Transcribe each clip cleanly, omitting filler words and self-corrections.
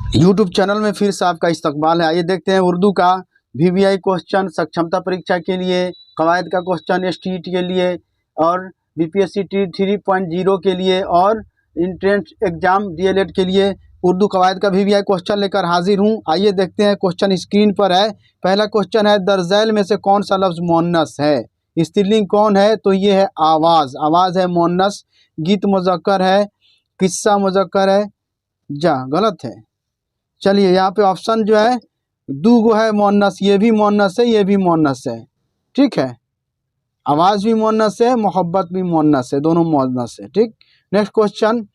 YouTube channel में फिर से आपका इस्तकबाल है। आइए देखते हैं उर्दू का VVI क्वेश्चन, सक्षमता परीक्षा के लिए, कवायद का क्वेश्चन STET के लिए और BPSC 3.0 के लिए और इंट्रेंस एग्जाम DLED के लिए उर्दू कवायद का VVI क्वेश्चन लेकर हाजिर हूँ। आइए देखते हैं, क्वेश्चन स्क्रीन पर है। पहला क्वेश्चन है, दरज़ैल में से कौन सा लफ्ज़ मुअन्नस है? स्त्रीलिंग कौन है? तो ये है आवाज़। आवाज़ है मुअन्नस। गीत मुज़क्कर है, किस्सा मुज़क्कर है, जा गलत है। चलिए यहाँ पे ऑप्शन जो है दूगो है मुअन्नस, ये भी मुअन्नस है, ये भी मुअन्नस है। ठीक है, आवाज़ भी मुअन्नस है, मोहब्बत भी मुअन्नस है, दोनों मुअन्नस है। ठीक। नेक्स्ट क्वेश्चन,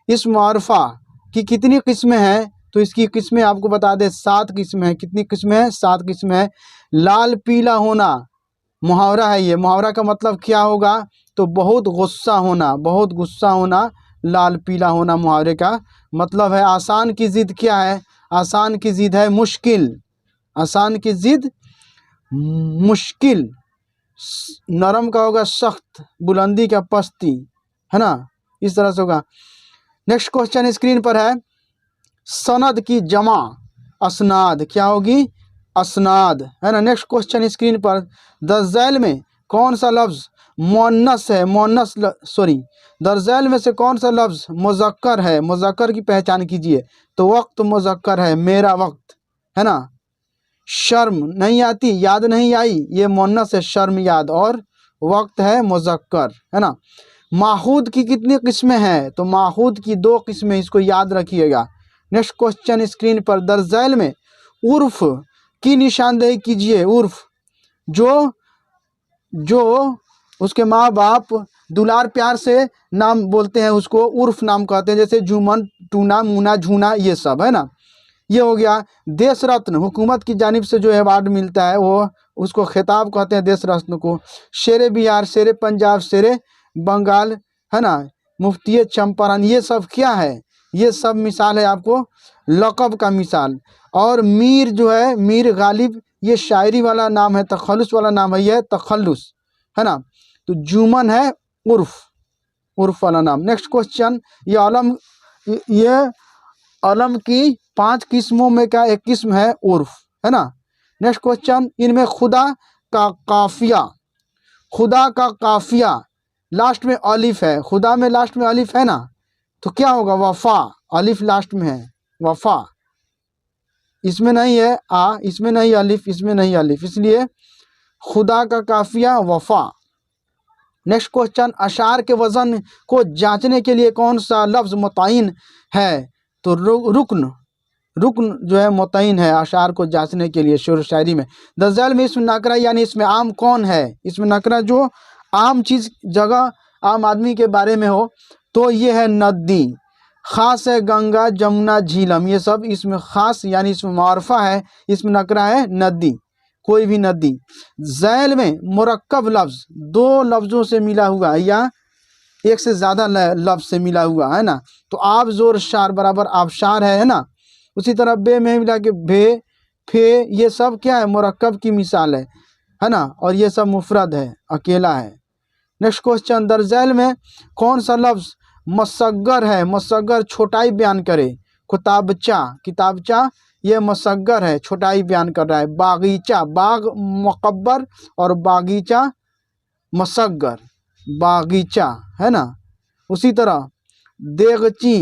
इस मारफा की कितनी किस्में हैं? तो इसकी किस्में आपको बता दें, 7 किस्में हैं। कितनी किस्में हैं? 7 किस्में हैं। लाल पीला होना मुहावरा है। ये मुहावरा का मतलब क्या होगा? तो बहुत गुस्सा होना, बहुत गुस्सा होना। लाल पीला होना मुहावरे का मतलब है। आसान की ज़िद क्या है? आसान की ज़िद है मुश्किल। आसान की ज़िद मुश्किल। नरम का होगा सख्त, बुलंदी का पस्ती, है ना, इस तरह से होगा। नेक्स्ट क्वेश्चन स्क्रीन पर है, सनद की जमा असनाद क्या होगी? असनाद, है ना। नेक्स्ट क्वेश्चन स्क्रीन पर, दरज़ैल में कौन सा लफ्ज़ मुअन्नस है? दरज़ैल में से कौन सा लफ्ज़ मुज़क्कर है? मुज़क्कर की पहचान कीजिए। तो वक्त मुज़क्कर है, मेरा वक्त, है ना। शर्म नहीं आती, याद नहीं आई, ये मुअन्नस है, शर्म याद, और वक्त है मुज़क्कर, है ना। माहूद की कितनी किस्में हैं? तो माहूद की 2 किस्में, इसको याद रखिएगा। नेक्स्ट क्वेश्चन स्क्रीन पर, दरज़ैल में उर्फ की निशानदेही कीजिए। उर्फ जो उसके माँ बाप दुलार प्यार से नाम बोलते हैं, उसको उर्फ नाम कहते हैं। जैसे जुमन, टूना, मुना, झूना, ये सब, है ना। ये हो गया। देश रत्न हुकूमत की जानिब से जो अवार्ड मिलता है वो उसको खिताब कहते हैं, देश रत्न को। शेरे बिहार, शेरे पंजाब, शेरे बंगाल, है ना, मुफ्ती चंपारण, ये सब क्या है? ये सब मिसाल है आपको लक़ब का मिसाल। और मीर जो है, मीर गालिब, ये शायरी वाला नाम है, तखल्लुस वाला नाम है, ये तखल्लुस, है ना। तो जुमन है उर्फ वाला नाम। नेक्स्ट क्वेश्चन, ये अलम की 5 किस्मों में का एक किस्म है उर्फ, है ना। नेक्स्ट क्वेश्चन, इनमें खुदा का काफिया लास्ट में अलिफ है। खुदा में लास्ट में अलिफ है ना, तो क्या होगा? वफा। अलिफ लास्ट में है, वफा। इसमें नहीं है इसमें नहीं अलिफ, इसमें नहीं अलिफ, इसलिए खुदा का काफिया वफा। नेक्स्ट क्वेश्चन, अशार के वज़न को जांचने के लिए कौन सा लफ्ज़ मुतय्यन है? तो रुकन जो है मुतय्यन है अशार को जांचने के लिए शेर व शायरी में। दरज़ैल में इसमें नकरा यानी इसमें आम कौन है? इसमें नकरा जो आम चीज़, जगह, आम आदमी के बारे में हो, तो ये है नदी। ख़ास है गंगा, जमुना, झीलम, ये सब इसमें ख़ास यानी इसमें मारफा है, इसमें नकरा है नदी, कोई भी नदी। ज़ैल में मुरक्कब लफ्ज़ 2 लफ्ज़ों से मिला हुआ है या एक से ज़्यादा लफ्ज़ से मिला हुआ है ना। तो आप जोर शार बराबर आबशार है ना। उसी तरह बे में मिला के भे, फे, ये सब क्या है? मुरक्कब की मिसाल है ना। और ये सब मुफरद है, अकेला है। नेक्स्ट क्वेश्चन, दरज़ैल में कौन सा लफ्ज़ मसग्गर है? मसग्गर छोटाई बयान करे। किताबचा ये मसग्गर है, छोटाई बयान कर रहा है। बागीचा, बाग मुकब्बर और बागीचा मसग्गर, बागीचा, है ना। उसी तरह देगची,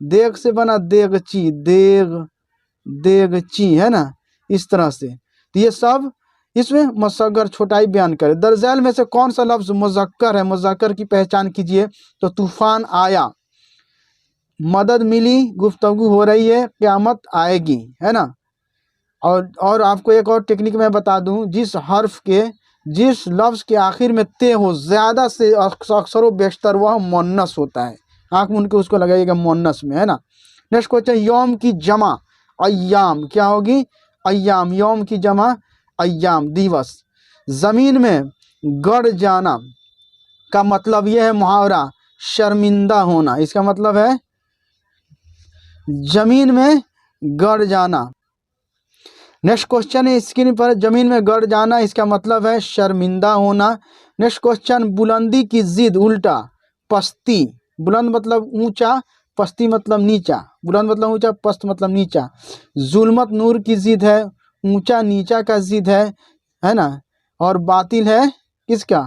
देग से बना देगची, देगची, है ना, इस तरह से। तो ये सब इसमें मसग्गर छोटाई बयान करे। दरज़ैल में से कौन सा लफ्ज़ मुज़क्कर है? मुज़क्कर की पहचान कीजिए। तो तूफ़ान आया, मदद मिली, गुफ्तगू हो रही है, क़यामत आएगी, है ना। और आपको एक और टेक्निक मैं बता दूं, जिस लफ्ज़ के आखिर में ते हो, ज़्यादा से अक्सर व बेशतर वह मुअन्नस होता है। आँख मूंद के उसको लगाइएगा मुअन्नस में, है ना। नेक्स्ट क्वेश्चन, यौम की जमा अय्याम क्या होगी? अय्याम। यौम की जमा अय्याम, दिवस। ज़मीन में गड़ जाना का मतलब यह है मुहावरा शर्मिंदा होना, इसका मतलब है ज़मीन में गड़ जाना। नेक्स्ट क्वेश्चन है स्क्रीन पर, ज़मीन में गड़ जाना, इसका मतलब है शर्मिंदा होना। नेक्स्ट क्वेश्चन, बुलंदी की ज़िद उल्टा पस्ती। बुलंद मतलब ऊंचा, पस्ती मतलब नीचा, बुलंद मतलब ऊंचा, पस्त मतलब नीचा। जुल्मत नूर की जिद है, ऊंचा नीचा का जिद है ना। और बातिल है किसका,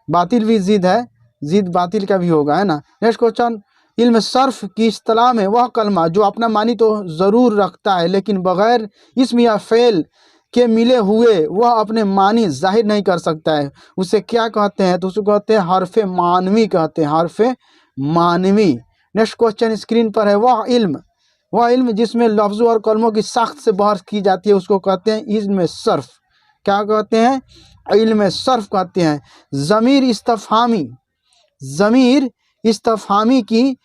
बातिल भी जिद है, जिद बातिल का भी होगा, है ना। नेक्स्ट क्वेश्चन, इल्म सर्फ की इस्तिलाह में वह कलमा जो अपना मानी तो ज़रूर रखता है लेकिन बगैर इसम या फ़ेल के मिले हुए वह अपने मानी जाहिर नहीं कर सकता है, उसे क्या कहते हैं? तो उसको कहते हैं हरफ मानवी, कहते हैं हरफ मानवी। नेक्स्ट क्वेश्चन स्क्रीन पर है, वह इल्म जिसमें लफ्ज़ों और कलमों की सख्त से बहस की जाती है उसको कहते हैं इल्म सर्फ। क्या कहते हैं? इल्म सर्फ कहते हैं। ज़मीर इस्तफ़हामी की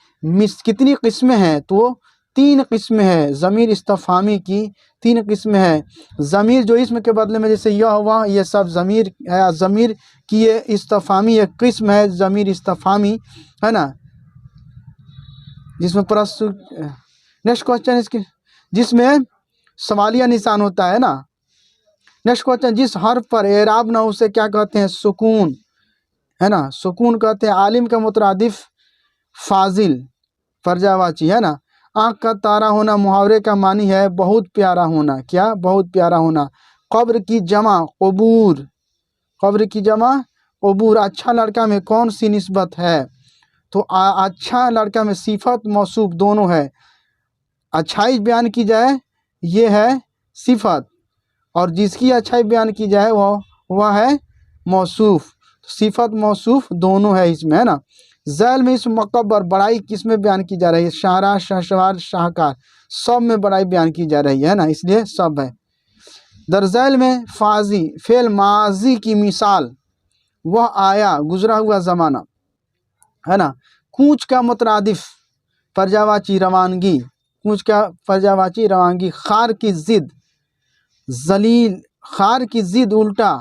कितनी किस्में हैं? तो 3 किस्में हैं। ज़मीर इस्तफ़हामी की 3 किस्में हैं। ज़मीर जो इसम के बदले में जैसे यह वह ये सब ज़मीर है, ज़मीर की ये इस्तफ़हामी एक किस्म है, ज़मीर इस्तफ़हामी, है ना, जिसमें प्रस्तुत। नेक्स्ट क्वेश्चन इसकी, जिसमें सवालिया निशान होता है ना। नेक्स्ट क्वेश्चन, जिस हर्फ पर एराब ना उसे क्या कहते हैं? सुकून, है ना, सुकून कहते हैं। आलिम का मुतरादिफ फाजिल, पर्यायवाची, है ना। आँख का तारा होना मुहावरे का मानी है बहुत प्यारा होना। क्या? बहुत प्यारा होना। कब्र की जमा कबूर, कब्र की जमा कबूर। अच्छा लड़का में कौन सी निस्बत है? तो अच्छा लड़का में सिफत मौसूफ दोनों है। अच्छाई बयान की जाए ये है सिफत, और जिसकी अच्छाई बयान की जाए वह है मौसूफ। सिफत मौसूफ दोनों है इसमें, है ना। ज़ैल में इस मकबर बड़ाई किस में बयान की जा रही है? शाहरा, शहसवार, शाहकार, सब में बड़ाई बयान की जा रही है ना, इसलिए सब है। दरज़ैल में फाजी फेल माजी की मिसाल वह आया गुजरा हुआ ज़माना, है ना। कूच का मुतरादिफ पर्यायवाची रवानगी, कूच का पर्यायवाची रवानगी। खार की जिद जलील, खार की जिद उल्टा,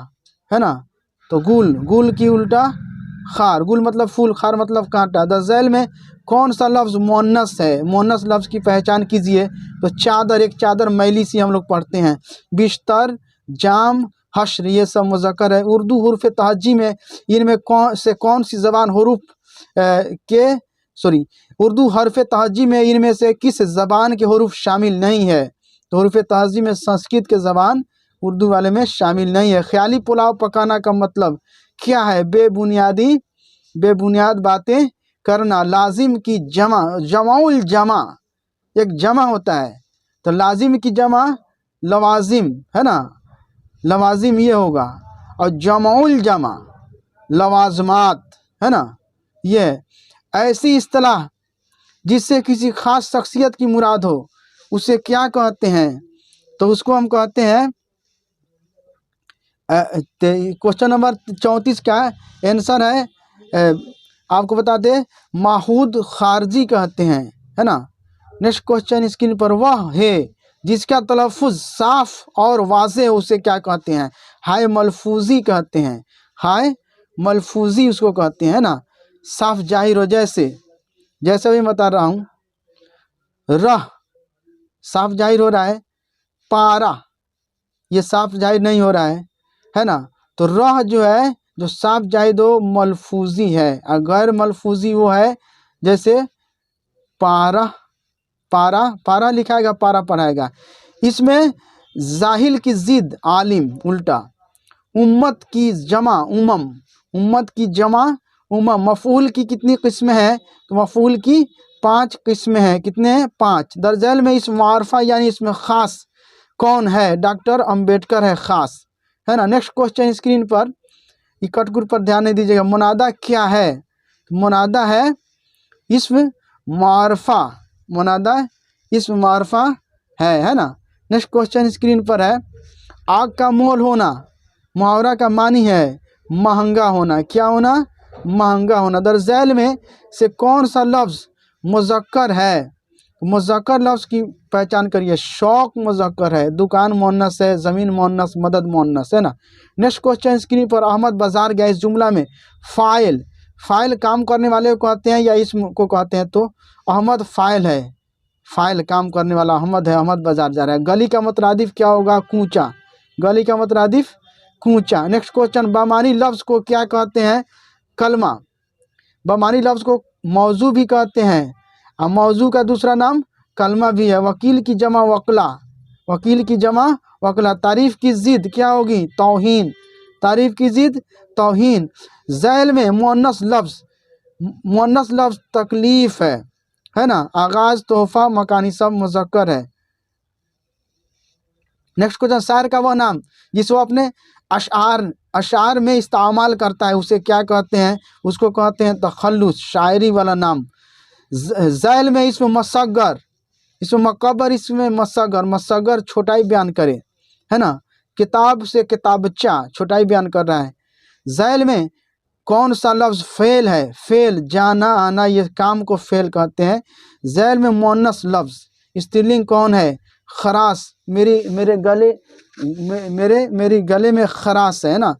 है ना, तो गुल की उल्टा खार, गुल मतलब फूल, खार मतलब कांटा। दज़ैल में कौन सा लफ्ज़ मुअन्नस है? मुअन्नस लफ्ज़ की पहचान कीजिए। तो चादर, एक चादर मैली सी हम लोग पढ़ते हैं। बिस्तर, जाम, हश्र, ये सब मुज़क्कर है। उर्दू हुर्फ़ तहज्जी में इनमें कौन सी ज़बान उर्दू हर्फ़ तहज्जी में इनमें से किस ज़बान के हुरूफ शामिल नहीं है? तो हुरूफ तहज्जी में संस्कृत के ज़बान उर्दू वाले में शामिल नहीं है। ख्याली पुलाव पकाना का मतलब क्या है? बेबुनियाद बातें करना। लाजिम की जमा, जमाउल जमा, एक जमा होता है, तो लाजिम की जमा लवाजिम, है ना, लवाजिम ये होगा। और जमाउल जमा लवाजमात, है ना। ये ऐसी इस्तिलाह जिससे किसी खास शख्सियत की मुराद हो उसे क्या कहते हैं? तो उसको हम कहते हैं, क्वेश्चन नंबर 34 का आंसर है, आपको बता दें, माहूद खारजी कहते हैं, है ना। नेक्स्ट क्वेश्चन स्क्रीन पर, वह है जिसका तलफ़ुज़ साफ और वाज़े उसे क्या कहते हैं? हाय मलफूजी कहते हैं, हाय मलफूजी उसको कहते हैं, ना। साफ जाहिर हो, जैसे भी बता रहा हूँ। रह साफ जाहिर हो रहा है, पारा ये साफ जाहिर नहीं हो रहा है ना। तो रह जो है, जो साफ जाहिर हो मलफूजी है, अगर मलफूजी वो है जैसे पारा, पारा लिखाएगा, पारा पढ़ाएगा। इसमें जाहिल की जिद आलिम उल्टा। उम्मत की जमा उम्मत की जमा उमम। मफूल की कितनी किस्में हैं? तो मफूल की 5 किस्में हैं। कितने हैं? 5। दरजैल में इस मारफा यानी इसमें ख़ास कौन है? डॉक्टर अम्बेडकर है ख़ास, है ना। नेक्स्ट क्वेश्चन स्क्रीन पर, इकट्ठुर पर ध्यान नहीं दीजिएगा। मुनादा क्या है? मुनादा है इस्म मारफा, मुनादा इस्म मारफा है ना। नेक्स्ट क्वेश्चन स्क्रीन पर है, आग का मोल होना मुहावरा का मानी है महंगा होना। क्या होना? महंगा होना। दरजैल में से कौन सा लफ्ज़ मुज़क्कर है? मुज़क्कर लफ्ज़ की पहचान करिए। शौक मुज़क्कर है, दुकान मुअन्नस है, ज़मीन मुअन्नस, मदद मुअन्नस, है ना। नेक्स्ट क्वेश्चन स्क्रीन पर, अहमद बाज़ार गया, इस जुमला में फ़ाइल काम करने वाले को कहते हैं या इसम को कहते हैं? तो अहमद फ़ाइल है, फ़ाइल काम करने वाला अहमद है, अहमद बाज़ार जा रहा है। गली का मुतरादिफ क्या होगा? कूचा, गली का मुतरादिफ कूचा। नेक्स्ट क्वेश्चन, बामानी लफ्ज़ को क्या कहते हैं? कलमा। बामानी लफ्ज़ को मौजू भी कहते हैं, और मौजू का दूसरा नाम कलमा भी है। वकील की जमा वकला, वकील की जमा वकला। तारीफ़ की ज़िद क्या होगी? तौहीन, तारीफ़ की ज़िद तौहीन। ज़ैल में मुअन्नस लफ्ज़, मुअन्नस लफ्ज़ तकलीफ़ है ना। आगाज़ तोहफ़ा मकानी सब मुज़क्कर है। नेक्स्ट क्वेश्चन, शायर का वह नाम जिसे वो अपने अशार में इस्तेमाल करता है उसे क्या कहते हैं? उसको कहते हैं तखल्लुस, शायरी वाला नाम। ज़ैल में इसमें मसग्गर, इसमें मकबर, इसमें मसग्गर। मसग्गर छोटाई बयान करे, है ना। किताब से किताबचा, छोटाई बयान कर रहा है। ज़ैल में कौन सा लफ्ज़ फ़ेल है? फ़ेल, जाना आना, ये काम को फ़ेल कहते हैं। ज़ैल में मुअन्नस लफ्ज़, स्त्रीलिंग कौन है? खरास, मेरे गले में खरास है ना,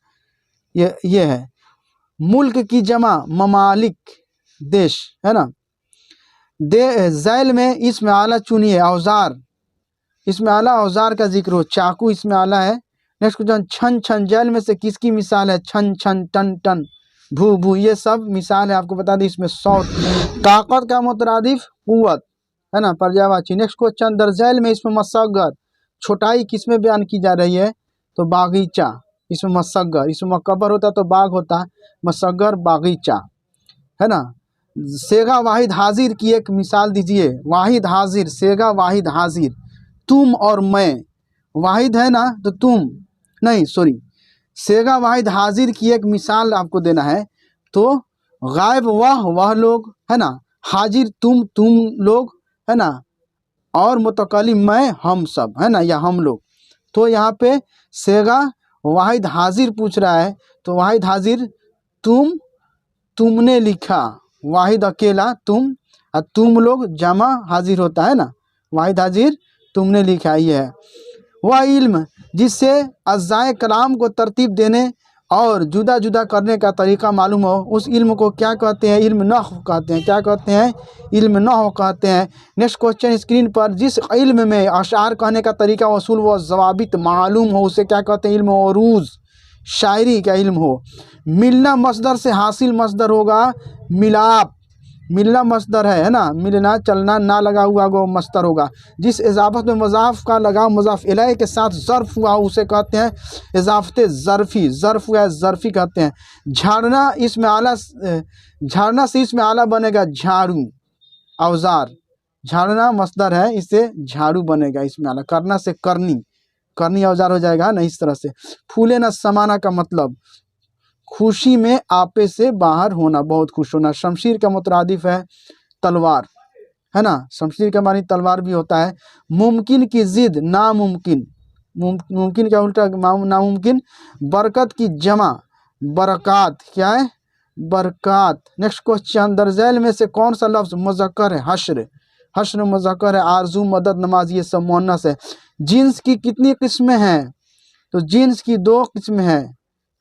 ये है। मुल्क की जमा ममालिक, देश, है ना। ज़ैल में इसमें आला चुनिए, औजार, इसमें आला औजार का जिक्र हो। चाकू इसमें आला है। नेक्स्ट क्वेश्चन, छन छन ज़ैल में से किसकी मिसाल है? छन छन, टन टन, भू भू, ये सब मिसाल है। आपको बता दें इसमें सौत। ताकत का मुतरादिफ कुव्वत, है ना, पर्यायवाची। नेक्स्ट क्वेश्चन, दरज़ैल में इसमें मसग्गर, छोटाई किस में बयान की जा रही है? तो बागीचा, इसमें मसग्गर, इसमें मकबर होता तो बाग होता, मसग्गर बागीचा, है ना। सेगा वाहिद हाजिर की एक मिसाल दीजिए। वाहिद हाजिर, सेगा वाहिद हाजिर, तुम और मैं, वाहिद है ना तो तुम नहीं, सॉरी, सेगा वाहिद हाजिर की एक मिसाल आपको देना है। तो गायब वह लोग, है ना, हाजिर तुम लोग, है ना, और मुतकल्लिम मैं, हम सब, है ना, या हम लोग। तो यहाँ पे सेगा वाहिद हाजिर पूछ रहा है, तो वाहिद हाजिर तुमने लिखा, वाहिद अकेला, तुम लोग जमा हाजिर होता है ना, वाहिद हाजिर तुमने लिखा, ये है। वह इल्म जिससे अज़्ज़ाए कलाम को तरतीब देने और जुदा जुदा करने का तरीका मालूम हो, उस इल्म को क्या कहते हैं? इल्म नहव कहते हैं। क्या कहते हैं? इल्म नहव कहते हैं। नेक्स्ट क्वेश्चन स्क्रीन पर, जिस इल्म में अशार कहने का तरीका वसूल व ज़वाबित मालूम हो उसे क्या कहते हैं? इल्म उरूज़, शायरी का इल्म हो। मिलना मसदर से हासिल मसदर होगा मिलाप, मिलना मसदर है ना, मिलना, चलना, ना लगा हुआ वो मसदर होगा। जिस इजाफत में मज़ाफ़ का लगाव मज़ाफ़ इलैहि के साथ ज़र्फ़ हुआ उसे कहते हैं इजाफ़त ज़र्फ़ी, ज़र्फ़ या ज़र्फ़ी कहते हैं। झाड़ना, इसमें आला, झाड़ना से इसमें आला बनेगा झाड़ू, औज़ार, झाड़ना मसदर है, इससे झाड़ू बनेगा इसमें आला। करना से करनी, करनी औज़ार हो जाएगा ना, इस तरह से। फूले ना समाना का मतलब खुशी में आपे से बाहर होना, बहुत खुश होना। शमशीर का मुतरादिफ है तलवार, है ना, शमशीर का मानी तलवार भी होता है। मुमकिन की ज़िद नामुमकिन, मुमकिन का उल्टा नामुमकिन। बरकत की जमा बरक़ात, क्या है? बरक़ात। नेक्स्ट क्वेश्चन, दरज़ैल में से कौन सा लफ्ज़ मुज़क्कर है? हश्र, हश्र मुज़क्कर है। आरजू, मदद, नमाज, ये सब मुअन्नस है। जिन्स की कितनी किस्में हैं? तो जिन्स की 2 किस्में हैं,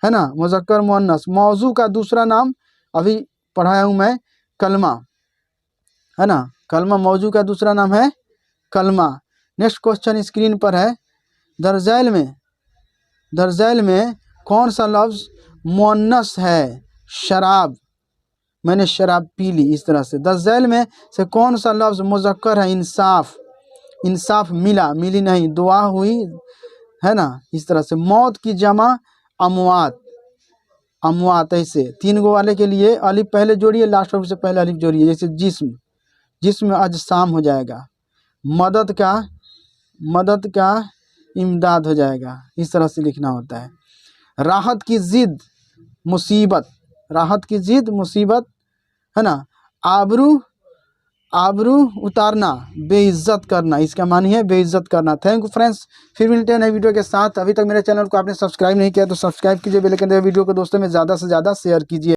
है ना, मुज़क्कर मुअन्नस। मौजू का दूसरा नाम अभी पढ़ाया हूँ मैं, कलमा, है ना, कलमा मौजू का दूसरा नाम है कलमा। नेक्स्ट क्वेश्चन स्क्रीन पर है, दरज़ैल में कौन सा लफ्ज़ मुअन्नस है? शराब, मैंने शराब पी ली, इस तरह से। दरज़ैल में से कौन सा लफ्ज़ मुज़क्कर है? इंसाफ, इंसाफ मिला, मिली नहीं, दुआ हुई, है ना, इस तरह से। मौत की जमा अमवात, अमवात, ऐसे 3 गो वाले के लिए अलिफ पहले जोड़िए, लास्ट से पहले अलिफ जोड़िए। जैसे जिस्म, जिस्म अजसाम हो जाएगा। मदद का इमदाद हो जाएगा, इस तरह से लिखना होता है। राहत की ज़िद मुसीबत, राहत की ज़िद मुसीबत, है ना। आबरू उतारना, बेइज्जत करना, इसका मानी है बेइज्जत करना। थैंक यू फ्रेंड्स, फिर मिलते हैं नए वीडियो के साथ। अभी तक मेरे चैनल को आपने सब्सक्राइब नहीं किया तो सब्सक्राइब कीजिए, बेल आइकन दबाइए, वीडियो को दोस्तों में ज़्यादा से ज़्यादा शेयर कीजिए।